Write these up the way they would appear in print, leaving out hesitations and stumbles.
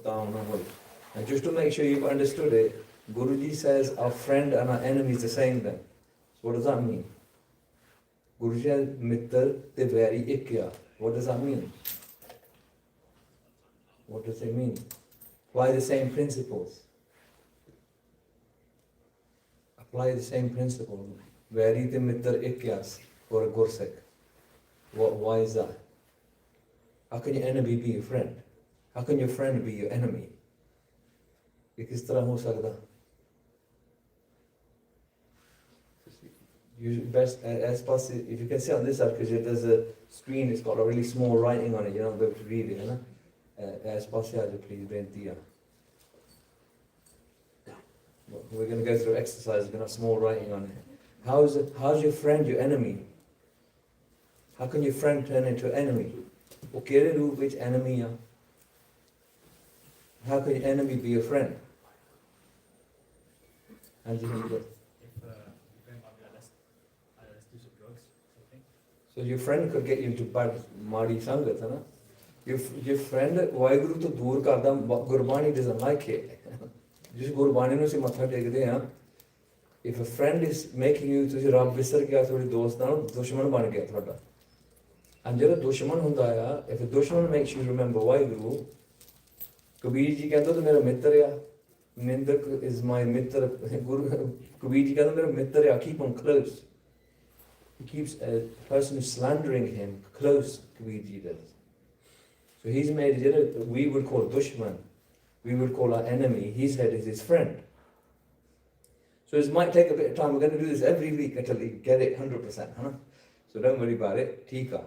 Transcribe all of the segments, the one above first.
calm na hoy. And just to make sure you've understood it, Guruji says our friend and our enemy is the same thing. So what does that mean? Guruji says mittar te vairi ikya. What does that mean? What does it mean? Apply the same principles. Apply the same principle. Vairi te mittar ikyas for a Gursik. Why is that? How can your enemy be your friend? How can your friend be your enemy? ये किस तरह हो सकता? You best as possible. If you can see on this side, because there's a screen, it's got a really small writing on it. You're not able to read it, ना? As possible, please, बेनती है. We're going to go through exercise. We're going to have small writing on it. How's your friend your enemy? How can your friend turn into an enemy? वो केरे रूप विच enemy है? How can your enemy be your friend? And you can do it. So your friend could get you into bad Madi Sangat, है ना? Your friend Waheguru तो दूर करदा, Gurbani doesn't like it. जिस Gurbani ਨੂੰ ਅਸੀਂ ਮੱਥਾ ਟੇਕਦੇ ਹਾਂ, if a friend is making you ਤੁਸੀਂ ਰੱਬ ਵਿਸਰ ਗਿਆ, ਤੁਹਾਡੇ ਦੋਸਤ ਨਾਲ ਦੁਸ਼ਮਣ ਬਣ ਗਿਆ ਤੁਹਾਡਾ. And ਜਿਹੜਾ ਦੁਸ਼ਮਣ ਹੁੰਦਾ ਆ, if a ਦੁਸ਼ਮਣ makes you remember Waheguru, Kabir ji ਕਹਿੰਦਾ ਤੂੰ ਮੇਰਾ ਮਿੱਤਰ ਆ, ਨਿੰਦਕ is my ਮਿੱਤਰ, ਕਬੀਰ ਜੀ ਕਹਿੰਦਾ ਮੇਰਾ ਮਿੱਤਰ ਆ, keep him close. He keeps a person who's slandering him close, Kabir Ji does. So he's made it, we would call dushman, we would call our enemy, his head is his friend. So this might take a bit of time, we're going to do this every week until we get it 100%, huh? So don't worry about it, tika.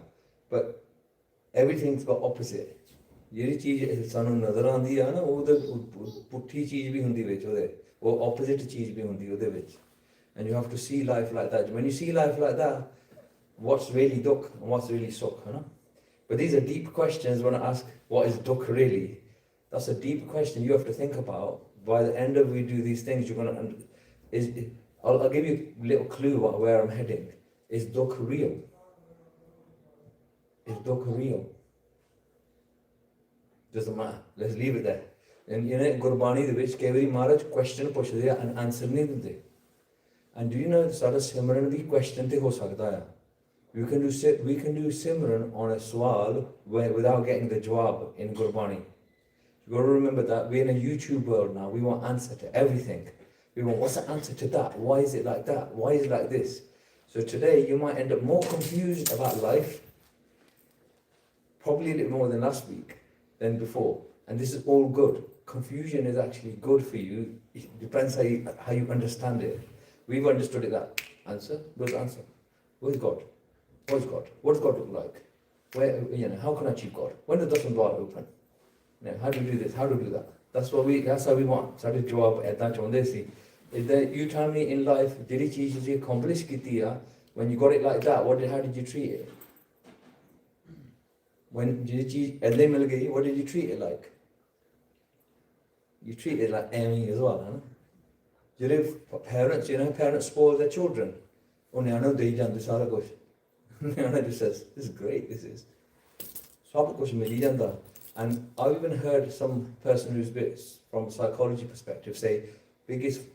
But everything's got opposite. ਜਿਹੜੀ ਚੀਜ਼ ਸਾਨੂੰ ਨਜ਼ਰ ਆਉਂਦੀ ਆ ਨਾ, ਉਹਦੇ ਪੁੱਠੀ ਚੀਜ਼ ਵੀ ਹੁੰਦੀ ਵਿੱਚ ਉਹਦੇ, ਉਹ opposite ਚੀਜ਼ ਵੀ ਹੁੰਦੀ ਉਹਦੇ ਵਿੱਚ. And you have to see life like that. When you see life like that, what's really Dukh and what's really Sukh, huh? But these are deep questions when I ask, what is Dukh really? That's a deep question you have to think about. By the end of we do these things, you're going to, I'll give you a little clue where I'm heading. Is Dukh real? Is Dukh real? Doesn't matter. Let's leave it there. And you know, Gurbani the which every Maharaj question pushde and answer nahi dinde. And do you know that Simran bhi question te ho sakta hai? We can do Simran on a swal without getting the jawab in Gurbani. You've got to remember that we're in a YouTube world now. We want answer to everything. We want, what's the answer to that? Why is it like that? Why is it like this? So today you might end up more confused about life, probably a little more than last week, than before. And this is all good. Confusion is actually good for you. It depends how you understand it. We've understood it that answer. What's the answer? Where's God? What's God? What does God look like? Where, how can I achieve God? When does the door open? How do you do this? How do you do that? That's how we want. So to jawab ਏਦਾਂ ਚਾਹੁੰਦੇ ਸੀ. Is that you tell me in life, ਜਿਹੜੀ ਚੀਜ਼ ਤੁਸੀਂ accomplish ਕੀਤੀ ਆ, when you got it like that, how did you treat it? When ਜਿਹੜੀ ਚੀਜ਼ ਏਦਾਂ ਮਿਲ ਗਈ, what did you treat it like? You treat it like ਐਵੇਂ as well, huh? ਜਿਹੜੇ parents spoil their children. ਉਹ ਨਿਆਣੇ ਨੂੰ ਦੇਈ ਜਾਂਦੇ ਸਾਰਾ ਕੁਝ. ਨਿਆਣਾ just says, this is great, this is. ਸਭ ਕੁਝ ਮਿਲ ਜਾਂਦਾ. And I've even heard some person who's from a psychology perspective say,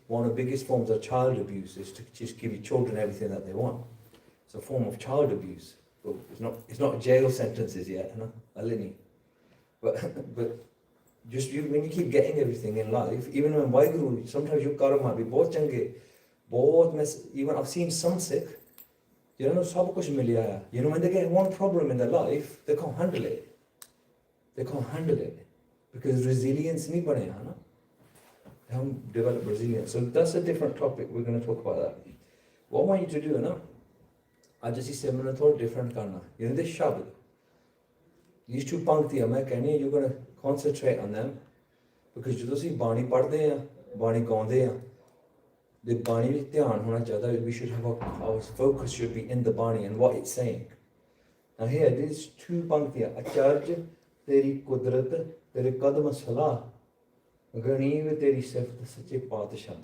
one of the biggest forms of child abuse is to just give your children everything that they want. It's a form of child abuse. Well, it's not jail sentences yet, you know, but just when you keep getting everything in life, even when Vaiguru, sometimes your karma might be both change, even I've seen some Sikh, you know, sab kuch mil aaya. You know, when they get one problem in their life, they can't handle it. They can't handle it because resilience nahi bane, na? They haven't developed resilience. So that's a different topic. We're going to talk about that. What I want you to do, na? I just say I'm going to different karna. You know this shabd. These two panktiyan, main kehni you're going to concentrate on them because ਜਦੋਂ ਅਸੀਂ ਬਾਣੀ ਪੜ੍ਹਦੇ ਆ, ਬਾਣੀ ਗਾਉਂਦੇ ਆ, the ਬਾਣੀ ਵਿੱਚ ਧਿਆਨ ਹੋਣਾ ਚਾਹੀਦਾ. We should have our focus should be in the ਬਾਣੀ and what it's saying. Now here, these two panktiyan, Acharya तेरी कुदरत तेरे कदम सलाह गनीव तेरी सिफत सच्चे पातशाह.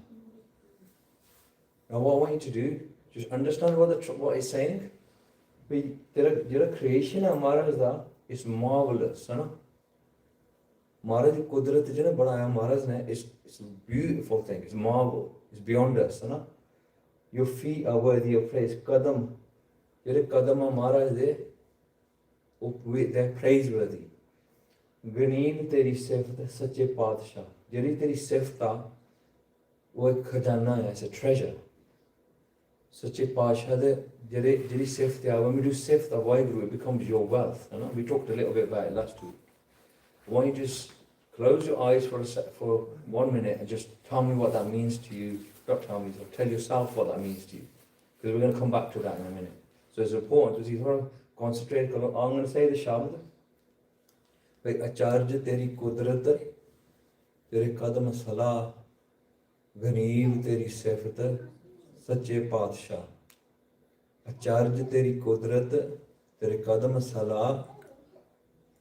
Now what I want you to do, just understand what it's saying. तेरा creation है हमारा is marvelous, है ना? Maharaj Kudrat jina banaya Maharaj ne, it's a beautiful thing, it's marvel, it's beyond us, है ना? Your feet are worthy of praise. Kadam, jere kadam Maharaj de, they're praiseworthy. Ganeem teri sift sache padshah. Jeri teri sifta, wo ek khajana hai, it's a treasure. Sache padshah de, jeri sift ya, when we do sift of Vaheguru, it becomes your wealth. You know? We talked a little bit about it last week. Why don't you just close your eyes for 1 minute and just tell me what that means to you. Not tell me, tell yourself what that means to you. Because we're going to come back to that in a minute. So it's important to see, concentrate. I'm going to say the Shabd. Acharya teri kudrat, tere kadam salah, ganeem teri sifat, sache padshah. Acharya teri kudrat, tere kadam salah,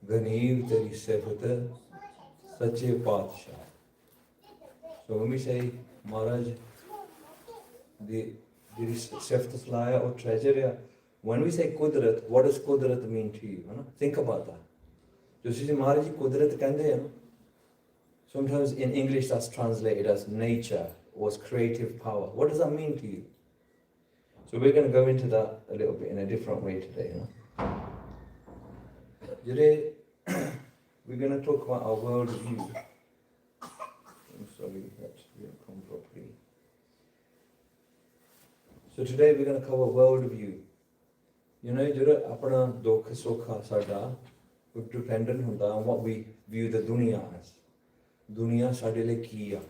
ganeem teri sifat, sache padshah. So when we say Maharaj, the sifat salah or treasure, when we say kudrat, what does kudrat mean to you? Think about that. Just see Maharaj Kudrat kande hai. Sometimes in English that's translated as nature or as creative power. What does that mean to you? So we're going to go into that a little bit in a different way today. Today we're going to talk about our world view. I'm sorry, that didn't come properly. So today we're going to cover world view. You know, jira apna dukh sukh sada dependent on what we view the dunya as. Dunya sade le kiya.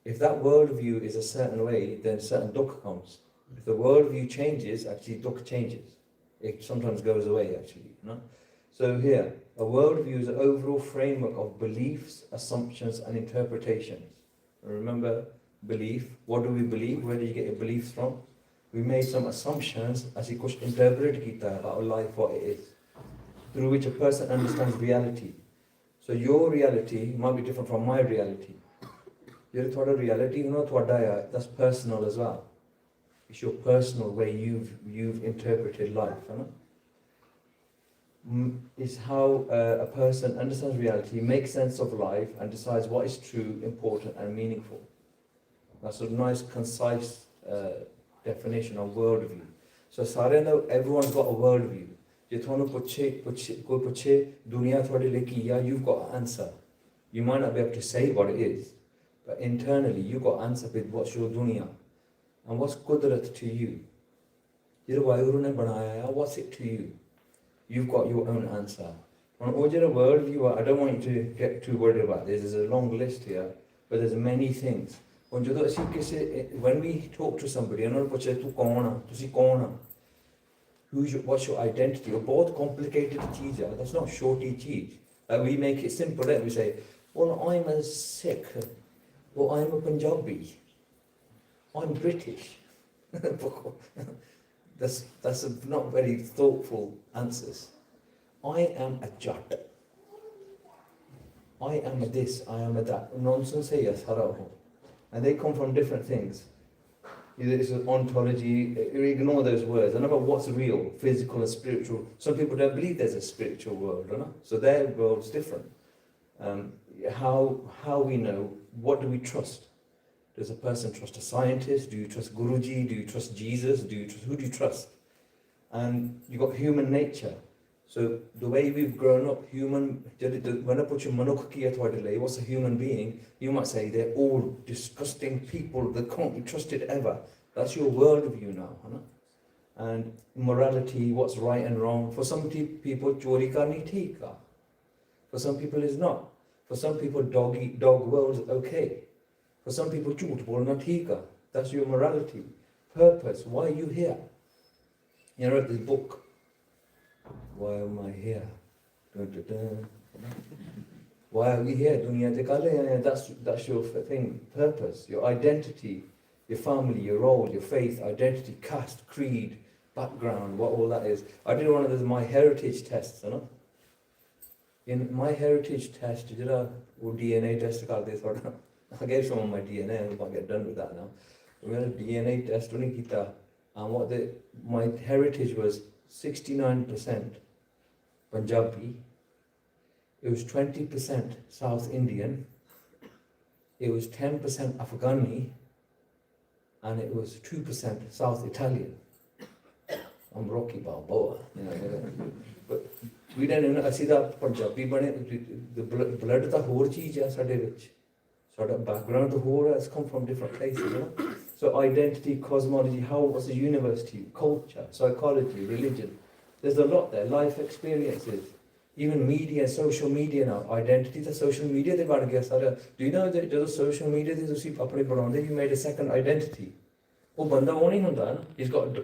If that worldview is a certain way, then certain dukh comes. If the worldview changes, actually dukh changes. It sometimes goes away actually. No? So here, a worldview is an overall framework of beliefs, assumptions and interpretations. Remember, belief, what do we believe? Where did you get your beliefs from? We made some assumptions as he kuch interpret kita about life, what it is, through which a person understands reality. So your reality might be different from my reality. Your reality, that's personal as well. It's your personal way you've interpreted life. It's how a person understands reality, makes sense of life, and decides what is true, important, and meaningful. That's a nice, concise definition of worldview. So, everyone's got a worldview. You've got an answer. You might not be able to say what it is, but internally you've got an answer with what's your dunya. And what's kudrat to you? What's it to you? You've got your own answer. On a worldview, I don't want you to get too worried about this. There's a long list here, but there's many things. When we talk to somebody, what's your identity? You're both complicated cheez. That's not shorty cheez. Like we make it simple, don't we? Say, well, I'm a Sikh, or I'm a Punjabi, I'm British. That's not very thoughtful answers. I am a Jat. I am a this, I am a that. Nonsense here, and they come from different things. It's an ontology, ignore those words. I know about what's real, physical and spiritual. Some people don't believe there's a spiritual world, so their world's different. How we know, what do we trust? Does a person trust a scientist? Do you trust Guruji? Do you trust Jesus? Who do you trust? And you've got human nature. So the way we've grown up, when I put you manukh kiya thwade, what's a human being? You might say they're all disgusting people that can't be trusted ever. That's your worldview now. And morality, what's right and wrong. For some people, chori karni theek hai. For some people, it's not. For some people, dog world is okay. For some people, jhoot bolna theek hai. That's your morality. Purpose, why are you here? You know, this book. Why am I here? Dun, dun, dun. Why are we here? Dunya that's your thing, purpose, your identity, your family, your role, your faith, identity, caste, creed, background, what all that is. I did one of those My Heritage tests, In My Heritage test, did a DNA test I gave someone my DNA, I might get done with that now. We had a DNA test, and my heritage was 69% Punjabi, it was 20% South Indian, it was 10% Afghani, and it was 2% South Italian. I'm Rocky Balboa, you know. But we didn't know, ਅਸੀਂ ਤਾਂ ਪੰਜਾਬੀ ਬਣੇ, the blood ਤਾਂ ਹੋਰ ਚੀਜ਼ ਆ ਸਾਡੇ ਵਿੱਚ. Sort of background, the whole has come from different places, you know. So identity, cosmology, how was the universe to you, culture, psychology, religion. There's a lot there, life experiences, even media, social media now, identity, the social media, they want to get started. Do you know that the social media, you made a second identity. Oh, banda owning on that, he's got